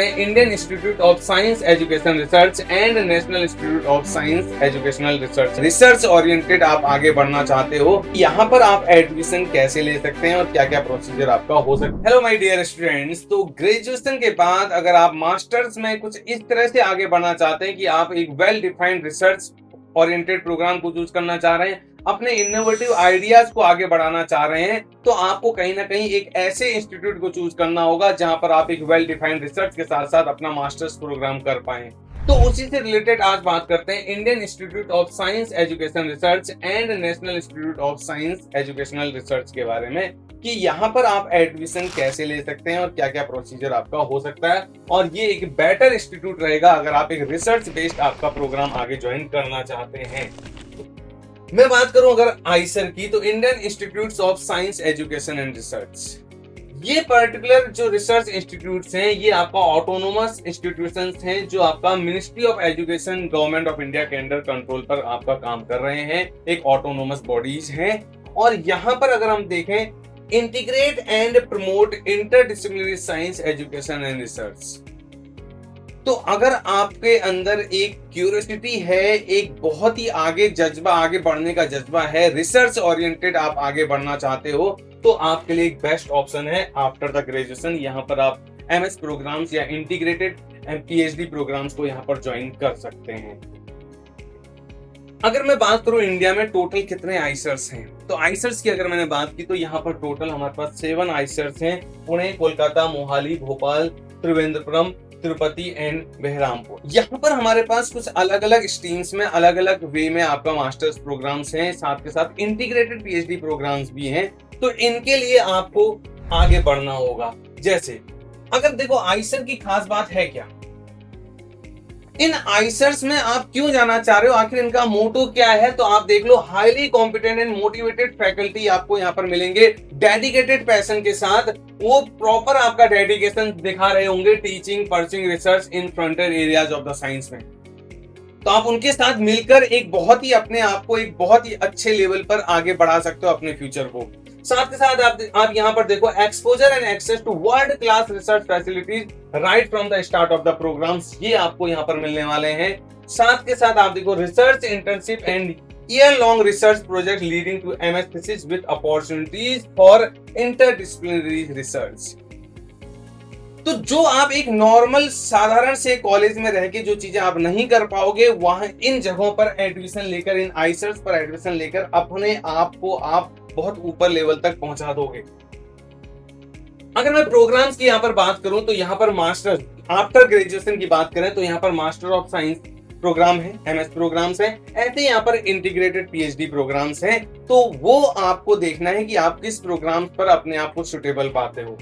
करते हैं Indian institute of science education research and national institute of science educational research. Research oriented आप आगे बढ़ना चाहते हो, यहाँ पर आप एडमिशन कैसे ले सकते हैं और क्या क्या प्रोसीजर आपका हो सकता है। हेलो माय डियर स्टूडेंट्स, तो ग्रेजुएशन के बाद अगर आप मास्टर्स में कुछ इस तरह से आगे बढ़ना चाहते हैं कि आप एक well defined research oriented program को चूज करना चाह रहे हैं, अपने इनोवेटिव आइडियाज को आगे बढ़ाना चाह रहे हैं, तो आपको कहीं ना कहीं एक ऐसे इंस्टीट्यूट को चूज करना होगा जहां पर आप एक वेल डिफाइंड रिसर्च के साथ साथ अपना मास्टर्स प्रोग्राम कर पाए। तो उसी से रिलेटेड आज बात करते हैं Indian institute of science education research and national institute of science educational research के बारे में कि यहाँ पर आप एडमिशन कैसे ले सकते हैं और क्या क्या प्रोसीजर आपका हो सकता है, और ये एक बेटर इंस्टीट्यूट रहेगा अगर आप एक रिसर्च बेस्ड आपका प्रोग्राम आगे ज्वाइन करना चाहते हैं। मैं बात करूं अगर आईसर की, तो Indian institute of science education and research, ये पर्टिकुलर जो रिसर्च इंस्टीट्यूट्स हैं ये आपका ऑटोनोमस इंस्टीट्यूशंस हैं जो आपका ministry of education government of India के अंडर कंट्रोल पर आपका काम कर रहे हैं, एक ऑटोनोमस बॉडीज हैं। और यहाँ पर अगर हम देखें, integrate and promote interdisciplinary science education and research. तो अगर आपके अंदर एक क्यूरियोसिटी है, एक बहुत ही आगे जज्बा, आगे बढ़ने का जज्बा है, रिसर्च ओरिएंटेड आप आगे बढ़ना चाहते हो, तो आपके लिए एक बेस्ट ऑप्शन है आफ्टर द ग्रेजुएशन। यहाँ पर आप एमएस प्रोग्राम्स या इंटीग्रेटेड पीएचडी प्रोग्राम्स को यहाँ पर ज्वाइन कर सकते हैं। अगर मैं बात करूं इंडिया में टोटल कितने आईसर्स हैं, तो आईसर्स की अगर मैंने बात की तो यहाँ पर टोटल हमारे पास 7 आईसर्स हैं। पुणे, कोलकाता, मोहाली, भोपाल, त्रिवेंद्रपुरम, तिरुपति एंड बहरामपुर। यहाँ पर हमारे पास कुछ अलग अलग स्ट्रीम्स में अलग अलग वे में आपका मास्टर्स प्रोग्राम्स हैं, साथ के साथ इंटीग्रेटेड पीएचडी प्रोग्राम्स भी हैं। तो इनके लिए आपको आगे बढ़ना होगा। जैसे अगर देखो आईसर की खास बात है क्या, इन आईसर्स में आप क्यों जाना चाह रहे हो, आखिर इनका मोटो क्या है, तो आप देख लो, highly competent and motivated faculty आपको यहाँ पर मिलेंगे, डेडिकेटेड पैशन के साथ। वो प्रॉपर आपका डेडिकेशन दिखा रहे होंगे teaching, pursuing research in frontier areas of the science में। तो आप उनके साथ मिलकर एक बहुत ही अपने आप को एक बहुत ही अच्छे लेवल पर आगे बढ़ा सकते हो अपने फ्यूचर को। साथ के साथ आप यहाँ पर देखो, exposure and access to world class research facilities right from the start of the programs, ये आपको यहाँ पर मिलने वाले हैं। साथ के साथ आप देखो, research internship and year long research project leading to MS thesis with opportunities for interdisciplinary research. तो जो आप एक नॉर्मल साधारण से कॉलेज में रह के जो चीजें आप नहीं कर पाओगे, वहां इन जगहों पर एडमिशन लेकर, इन आईसर्स पर एडमिशन लेकर अपने आप को आप बहुत ऊपर लेवल तक पहुंचा दोगे। अगर मैं प्रोग्राम्स की यहाँ पर बात करूं, तो यहाँ पर मास्टर्स आफ्टर ग्रेजुएशन की बात करें तो यहाँ पर मास्टर ऑफ साइंस प्रोग्राम है, एमएस प्रोग्राम्स हैं, ऐसे यहाँ पर इंटीग्रेटेड पीएचडी प्रोग्राम्स हैं। तो वो आपको देखना है कि आप किस प्रोग्राम पर अपने आप को सुटेबल पाते हो।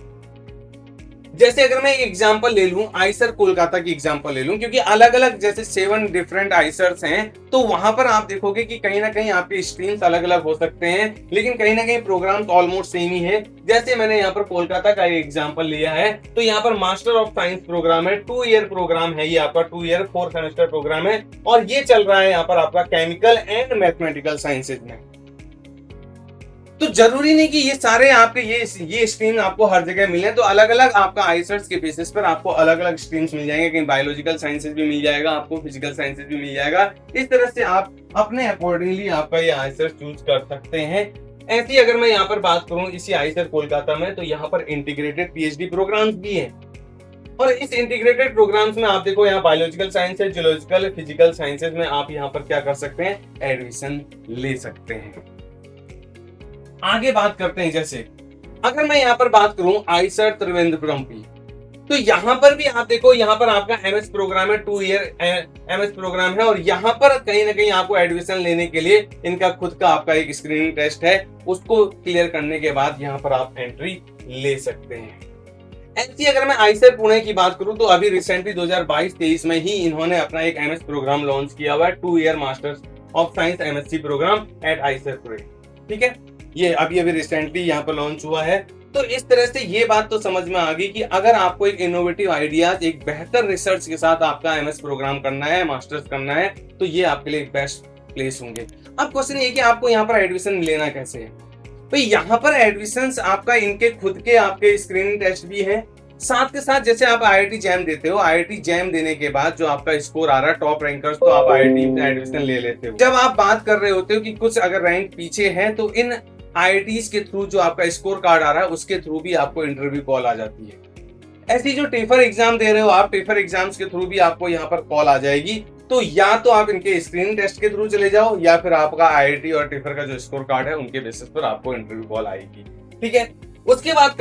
जैसे अगर मैं एग्जांपल ले लूं, आईसर कोलकाता की एग्जांपल ले लूं, क्योंकि अलग अलग जैसे 7 डिफरेंट आईसर्स हैं, तो वहां पर आप देखोगे कि कहीं ना कहीं आपके स्ट्रीम्स अलग अलग हो सकते हैं, लेकिन कहीं ना कहीं प्रोग्राम्स ऑलमोस्ट सेम ही है। जैसे मैंने यहाँ पर कोलकाता का एग्जांपल लिया है, तो यहाँ पर मास्टर ऑफ साइंस प्रोग्राम है, 2 ईयर प्रोग्राम है, ये आपका 2 ईयर 4 सेमेस्टर प्रोग्राम है, और ये चल रहा है यहाँ पर आपका केमिकल एंड मैथमेटिकल साइंसेज में। तो जरूरी नहीं कि ये सारे आपके ये स्ट्रीम आपको हर जगह मिले, तो अलग अलग आपका आईसर्स के बेसिस पर आपको अलग अलग स्ट्रीम्स मिल जाएंगे, कहीं बायोलॉजिकल साइंसेज भी मिल जाएगा, आपको फिजिकल साइंसेज भी मिल जाएगा। इस तरह से आप अपने अकॉर्डिंगली आपका ये आईसर्स चूज कर सकते हैं। ऐसी अगर मैं यहाँ पर बात करूँ इसी आईसर कोलकाता में, तो यहाँ पर इंटीग्रेटेड पीएचडी प्रोग्राम्स भी है, और इस इंटीग्रेटेड प्रोग्राम्स में आप देखो, यहाँ बायोलॉजिकल साइंस है, जियोलॉजिकल, फिजिकल साइंसेज में आप यहाँ पर क्या कर सकते हैं, एडमिशन ले सकते हैं। आगे बात करते हैं, जैसे अगर मैं यहाँ पर बात करूं आईसर त्रिवेंद्रपुरम की, तो यहाँ पर भी आप देखो, यहाँ पर आपका एमएस प्रोग्राम है, 2 ईयर एमएस प्रोग्राम है, और यहाँ पर कहीं ना कहीं आपको एडमिशन लेने के लिए इनका खुद का आपका एक स्क्रीनिंग टेस्ट है, उसको क्लियर करने के बाद यहाँ पर आप एंट्री ले सकते हैं। ऐसी अगर मैं आईसर पुणे की बात करूं, तो अभी रिसेंटली 2022-23 में ही इन्होंने अपना एक एमएस प्रोग्राम लॉन्च किया हुआ है, 2 year masters of science MSc program at IISER Pune. ठीक है, ये अभी रिसेंटली यहाँ पर लॉन्च हुआ है। तो इस तरह से ये बात तो समझ में आ गई कि अगर आपको एक इनोवेटिव आइडियाज, एक बेहतर रिसर्च के साथ आपका एमएस प्रोग्राम करना है, मास्टर्स करना है, तो ये आपके लिए बेस्ट प्लेस होंगे। अब क्वेश्चन ये कि आपको यहाँ पर एडमिशन लेना कैसे है। भाई यहाँ पर एडमिशन आपका इनके खुद के आपके स्क्रीनिंग टेस्ट भी है, साथ के साथ जैसे आप आईआईटी जैम देते हो, आईआईटी जैम देने के बाद जो आपका स्कोर आ रहा है टॉप रैंकर्स, तो आप आईआईटी में एडमिशन ले लेते हो। जब आप बात कर रहे होते हो कि कुछ अगर रैंक पीछे है, तो इन आईआईटीज के थ्रू जो आपका स्कोर कार्ड आ रहा है उसके थ्रू भी आपको इंटरव्यू कॉल आ जाती है। ऐसी जो टेफर एग्जाम दे रहे हो आप, टेफर एग्जाम्स के थ्रू भी आपको यहाँ पर कॉल आ जाएगी। तो या तो आप इनके स्क्रीनिंग टेस्ट के थ्रू चले जाओ, या फिर आपका आईआईटी और टेफर का जो स्कोर कार्ड है उनके बेसिस पर आपको इंटरव्यू कॉल आएगी। ठीक है, उसके बाद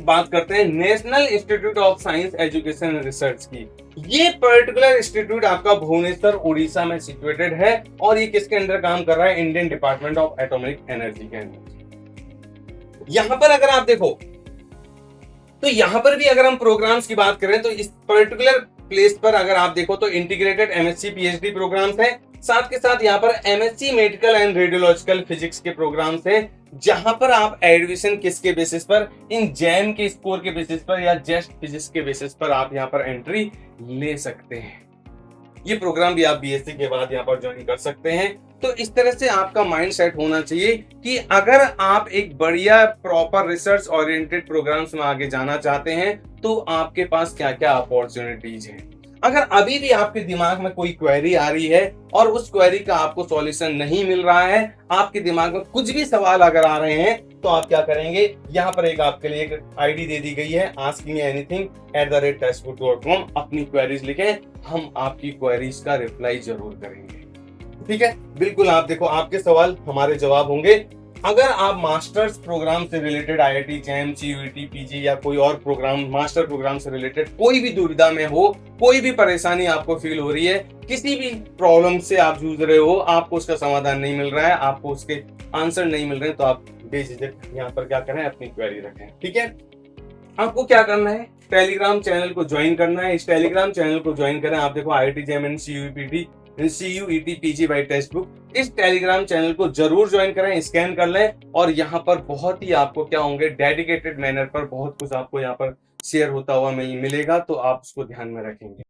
बात करते हैं national institute of science education and research की। ये पर्टिकुलर इंस्टीट्यूट आपका भुवनेश्वर उड़ीसा में सिचुएटेड है, और ये किसके अंडर काम कर रहा है? Indian department of atomic energy के अंदर। यहां पर अगर आप देखो तो यहां पर भी अगर हम प्रोग्राम्स की बात करें तो इस पर्टिकुलर प्लेस पर अगर आप देखो तो इंटीग्रेटेड एमएससी पीएचडी प्रोग्राम्स हैं, साथ के साथ यहाँ पर MSc medical and radiological physics के प्रोग्राम्स हैं, जहां पर आप एडमिशन किसके बेसिस पर? इन जैम के स्कोर के बेसिस पर या जस्ट फिजिक्स के बेसिस पर आप यहाँ पर एंट्री ले सकते हैं। ये प्रोग्राम भी आप बीएससी के बाद यहाँ पर ज्वाइन कर सकते हैं। तो इस तरह से आपका माइंड सेट होना चाहिए कि अगर आप एक बढ़िया प्रॉपर रिसर्च ओरिएंटेड प्रोग्राम्स में आगे जाना चाहते हैं तो आपके पास क्या क्या अपॉर्चुनिटीज हैं। अगर अभी भी आपके दिमाग में कोई क्वेरी आ रही है और उस क्वेरी का आपको सॉल्यूशन नहीं मिल रहा है, आपके दिमाग में कुछ भी सवाल अगर आ रहे हैं, तो आप क्या करेंगे? यहाँ पर एक आपके लिए एक आईडी दे दी गई है, askmeanything@testbook.com। अपनी क्वेरीज लिखें, हम आपकी क्वेरीज का रिप्लाई जरूर करेंगे। ठीक है, बिल्कुल। आप देखो, आपके सवाल हमारे जवाब होंगे। अगर आप मास्टर्स प्रोग्राम से related IIT jam, CUET, PG या कोई और प्रोग्राम, मास्टर प्रोग्राम से रिलेटेड कोई भी दुविधा में हो, कोई भी परेशानी आपको फील हो रही है, किसी भी प्रॉब्लम से आप जूझ रहे हो, आपको उसका समाधान नहीं मिल रहा है, आपको उसके आंसर नहीं मिल रहे हैं, तो आप बेझिझक यहाँ पर क्या करें? अपनी क्वेरी रखें। ठीक है, आपको क्या करना है? टेलीग्राम चैनल को ज्वाइन करना है। इस टेलीग्राम चैनल को ज्वाइन करें। आप देखो IIT JAM and CUET PG by text book, इस टेलीग्राम चैनल को जरूर ज्वाइन करें, स्कैन कर लें, और यहाँ पर बहुत ही आपको क्या होंगे? डेडिकेटेड मैनर पर बहुत कुछ आपको यहाँ पर शेयर होता हुआ मिलेगा, तो आप उसको ध्यान में रखेंगे।